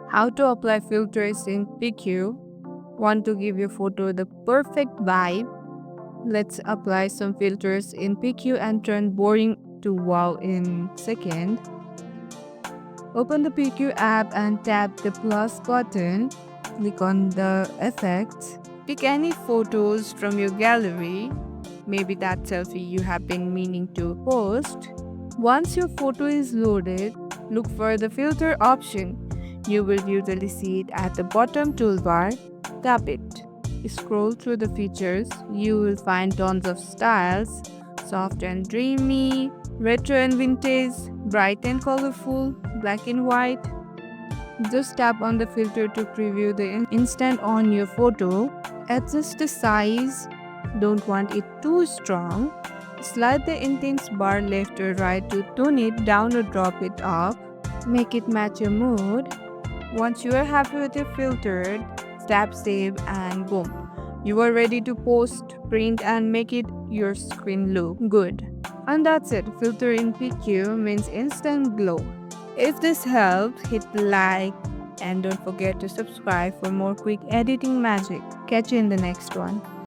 How to apply filters in PickU. Want to give your photo the perfect vibe? Let's apply some filters in PickU and turn boring to wow in second. Open the PickU app and tap the plus button. Click on the effects. Pick any photos from your gallery, maybe that selfie you have been meaning to post. Once your photo is loaded, look for the filter option. You will usually see it at the bottom toolbar. Tap it. Scroll through the features. You will find tons of styles: soft and dreamy, retro and vintage, bright and colorful, black and white. Just tap on the filter to preview the instant on your photo. Adjust the size. Don't want it too strong. Slide the intense bar left or right to tone it down or drop it up. Make it match your mood. Once you are happy with your filter, tap save and boom. You are ready to post, print and make it your screen look good. And that's it. Filter in PQ means instant glow. If this helped, hit like and don't forget to subscribe for more quick editing magic. Catch you in the next one.